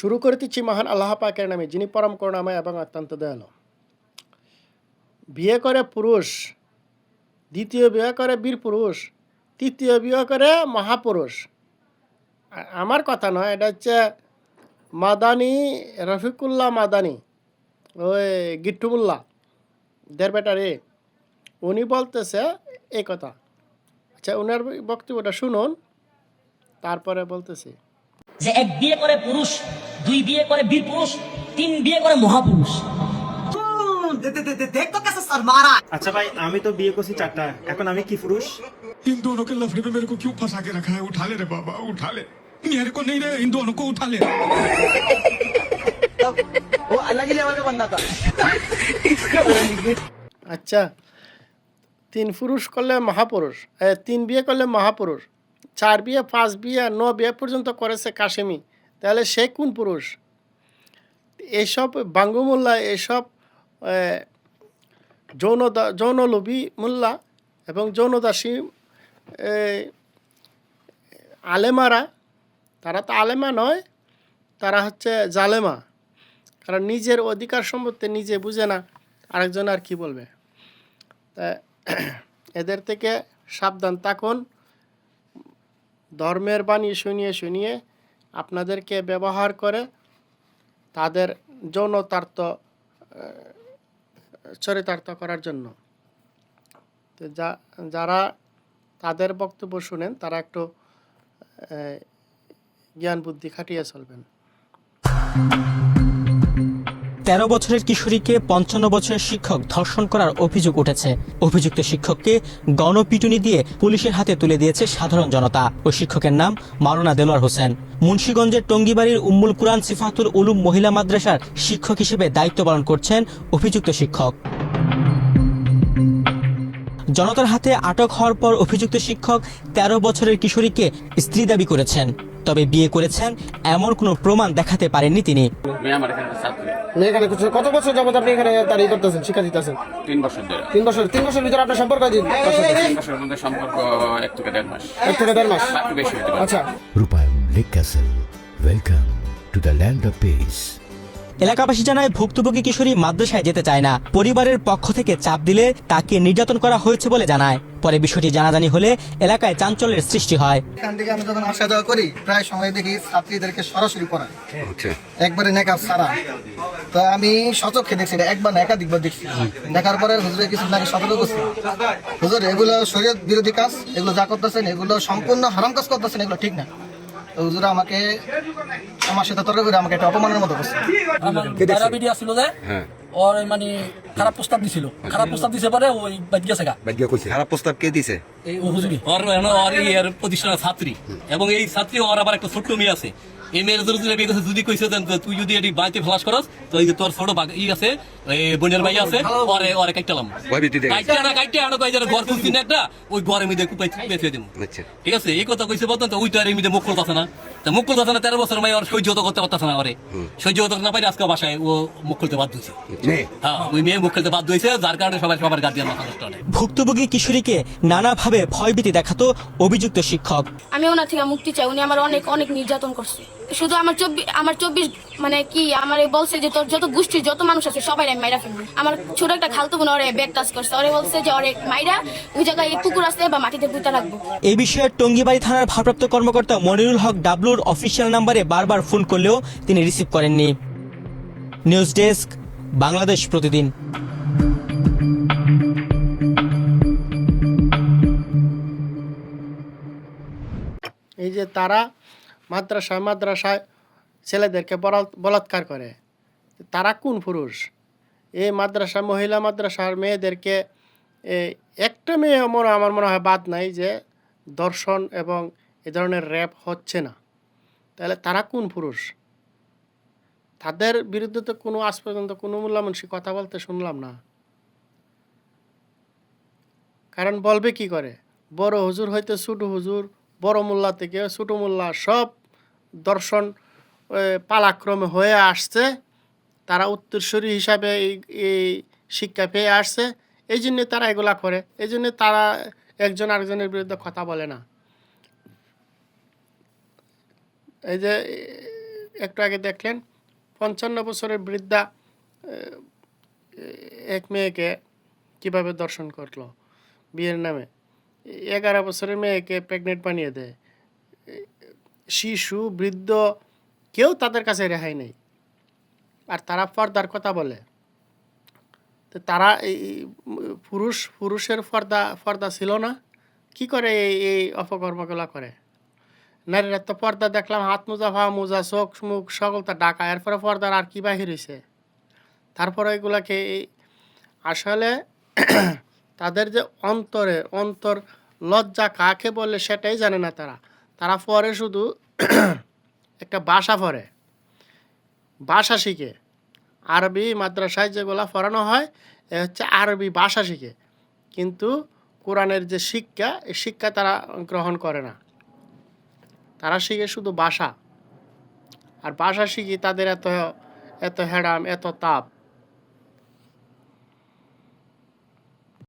শুরু করিতেছি মহান আল্লাহ পাকের নামে, যিনি পরম করুণাময় এবং অত্যন্ত দয়ালু। বিয়ে করে পুরুষ, দ্বিতীয় বিয়ে করে বীর পুরুষ, তৃতীয় বিয়ে করে মহাপুরুষ। আমার কথা নয়, এটা হচ্ছে মাদানি, রফিকুল্লাহ মাদানি, ওই গিট্টুমুল্লাহ দের বেটারে, উনি বলতেছে এই কথা। আচ্ছা, ওনার বক্তব্যটা শুনুন, তারপরে বলতেছি। যে এক বিয়ে করে পুরুষ, দুই বিয়ে করে বীর পুরুষ, তিন বিয়ে করে মহাপুরুষ। अच्छा भाई আমি তো বিয়ে করছি 4টা, এখন আমি কি পুরুষ? इन दोनों के लफड़े में मेरे को क्यों फंसा के रखा है? उठा ले रे बाबा, उठा ले। मेरे को नहीं रे, इन दोनों को उठा ले। वो अलग ही लेवल का बंदा था। আচ্ছা, 3 পুরুষ করলে মহাপুরুষ, 3 বিয়ে করলে মহাপুরুষ, 4 বিয়ে 5 বিয়ে 9 বিয়ে পর্যন্ত করেছে কাশেমি, তাহলে সে কোন পুরুষ? এইসব বাঙ্গুমুল্লা, এইসব যৌনলোভী মোল্লা এবং যৌনদাসী আলেমারা, তারা তো আলেমা নয়, তারা হচ্ছে জালেমা। কারণ নিজের অধিকার সম্পত্তি নিজে বুঝে না, আরেকজন আর কি বলবে। তা এদের থেকে সাবধান থাকুন। ধর্মের বাণী শুনিয়ে শুনিয়ে আপনাদেরকে ব্যবহার করে তাদের যৌনতার্থ চরিতার্থ করার জন্য। তো যারা তাদের বক্তব্য শুনেন, তারা একটু জ্ঞান বুদ্ধি খাটিয়ে চলবেন। 13 বছরের কিশোরীকে 55 বছরের শিক্ষক ধর্ষণ করার অভিযোগ উঠেছে। অভিযুক্ত শিক্ষককে গণপিটুনি দিয়ে পুলিশের হাতে তুলে দিয়েছে সাধারণ জনতা। ওই শিক্ষকের নাম মাওলানা দেলোয়ার হোসেন। মুন্সিগঞ্জের টঙ্গিবাড়ির উম্মুল কুরআন সিফাতুল উলুম মহিলা মাদ্রাসার শিক্ষক হিসেবে দায়িত্ব পালন করছেন অভিযুক্ত শিক্ষক। জনতার হাতে আটক হওয়ার পর অভিযুক্ত শিক্ষক 13 বছরের কিশোরীকে স্ত্রী দাবি করেছেন, তবে বিয়ে করেছেন এমন কোনো প্রমাণ দেখাতে পারেননি তিনি। কত বছর যাবত আপনি এখানে তারিখ করতেছেন, শিক্ষা দিতেছেন? 3 বছর ধরে। 3 বছর। 3 বছর ভিতরে আপনার সম্পর্ক 3 বছরের মধ্যে সম্পর্ক 1 থেকে 1.5 মাস। 1 থেকে 1.5 মাস, একটু বেশি হতে পারে। আচ্ছা। রূপায়ণ lake castle, welcome to the land of piece. এলাকাবাসী জানায়, ভুক্তভোগী কিশোরী মাদ্রাসায় যেতে চায় না। পরিবারের পক্ষ থেকে চাপ দিলে তাকে নির্যাতন করা হয়েছে বলে জানায়। পরে বিষয়টি জানাজানি হলে এলাকায় চাঞ্চল্যের সৃষ্টি হয়। এখান থেকে আমি যখন আসা যাওয়া করি, প্রায় সময় দেখি ছাত্রীদেরকে সরাসরি পড়ায়, একবারে নেকাব সারা। তো আমি সচক্ষে দেখছি, একবার না একাধিকবার দেখছি। দেখার পরে হুজুরের কিছু নাকি সতর্ক করছি, হুজুর এগুলো শরীয়ত বিরোধী কাজ, এগুলো যা করতেছেন এগুলো সম্পূর্ণ হারাম কাজ করতেছেন, এগুলো ঠিক না। তো হুজুর আমার সাথে তর্ক করে আমাকে একটা অপমানের মতো করছে। ওর মানে খারাপ প্রস্তাব দিছিল, খারাপ প্রস্তাব দিছে পরে ওই বাদ গেছে গা। খারাপ প্রস্তাব কে দিছে? ও হুজুরি ওর এর প্রতিষ্ঠানের ছাত্রী, এবং এই ছাত্রী ওর আবার একটা ছোট্ট মেয়ে আছে। এই মেয়ের যদি কইছে তুই যদি এটি বাড়িতে ফ্লাশ করস, তো এই যে তোর ছোট ই আছে, বোনের ভাই আছে, ওরে কাটলাম ঘর খুঁজছি না একটা, ওই ঘরের মধ্যে পেঁচে দেবো। ঠিক আছে, এই কথা কইছে বলতেন, তো ওই তো আর এমনিতে মুখ করতেছে না। মুখ করতেছে না, 13 বছর মেয়ে ওর সহ্য করতে পারতেছে না। ওরে সহ্য করতে না পারি আজকে বাসায় ও মুখ খুলতে বাধ্য হয়েছে। হ্যাঁ, ওই মেয়ে মুখ খুলতে বাধ্য হয়েছে, যার কারণে সবার গার্জিয়ান মাথা নষ্ট হয়। ভুক্তভোগী কিশোরীকে নানাভাবে ভয়ভীতি দেখাতো অভিযুক্ত শিক্ষক। আমি ওনার থেকে মুক্তি চাই, উনি আমার অনেক অনেক নির্যাতন করছে। শুধু আমার 24 মানে কি আমার বলছে যে তোর যত গোষ্ঠীর যত মানুষ আছে সবাই আমি মাইরা ফেলবো। আমার ছোট একটা খালতো বোন ওরে ব্যাগ টাচ করছে, ওরে বলছে যে ওরে মাইরা ওই জায়গায় পুকুর আছে বা মাটিতে পুঁতে রাখবো। এই বিষয়ে টঙ্গিবাড়ি থানার ভারপ্রাপ্ত কর্মকর্তা মনিরুল হক ডাবলুর অফিসিয়াল নাম্বারে বারবার ফোন করলেও তিনি রিসিভ করেননি। নিউজ ডেস্ক, বাংলাদেশ প্রতিদিন। এই যে তারা মাদ্রাসায় ছেলেদেরকে বলাৎকার করে, তারা কোন পুরুষ? এই মহিলা মাদ্রাসার মেয়েদেরকে একটা মেয়ে আমার মনে হয় বাদ নাই যে ধর্ষণ এবং এ ধরনের র্যাপ হচ্ছে না। তাহলে তারা কোন পুরুষ? তাদের বিরুদ্ধে তো কোনো আজ পর্যন্ত কোনো মোল্লা-মুন্সি কথা বলতে শুনলাম না। কারণ বলবে কি করে? বড় হুজুর হইতে ছোট হুজুর, বড় মোল্লা থেকে ছোট মোল্লা, সব দর্শন পালাক্রমে হয়ে আসছে। তারা উত্তরসূরি হিসাবে এই শিক্ষা পেয়ে আসছে, এই জন্যে তারা এগুলা করে। এই জন্যে তারা একজন আরেকজনের বিরুদ্ধে কথা বলে না। এই যে একটু আগে দেখলেন 55 বছরের বৃদ্ধা এক মেয়েকে কিভাবে দর্শন করলো বিয়ের নামে, 11 বছরের মেয়েকে প্রেগনেন্ট বানিয়ে দেয়। শিশু, বৃদ্ধ, কেউ তাদের কাছে রেহাই নেই। আর তারা পর্দার কথা বলে। তো তারা এই পুরুষের পর্দা ছিল না, কি করে এই অপকর্মগুলো করে? নারীরা তো পর্দা দেখলাম, হাত মোজা, পা মোজা, চোখ মুখ সকলটা ডাকা, এরপরে পর্দার আর কি বাহির হয়েছে? তারপরে এগুলাকে আসলে তাদের যে অন্তর লজ্জা কাকে বলে সেটাই জানে না তারা পরে শুধু একটা ভাষা শিখে। আরবি মাদ্রাসায় যেগুলা পড়ানো হয় এ হচ্ছে আরবি ভাষা শিখে, কিন্তু কোরআনের যে শিক্ষা, এই শিক্ষা তারা গ্রহণ করে না। তারা শিখে শুধু ভাষা, আর ভাষা শিখি তাদের এত হেডাম, এত তাপ।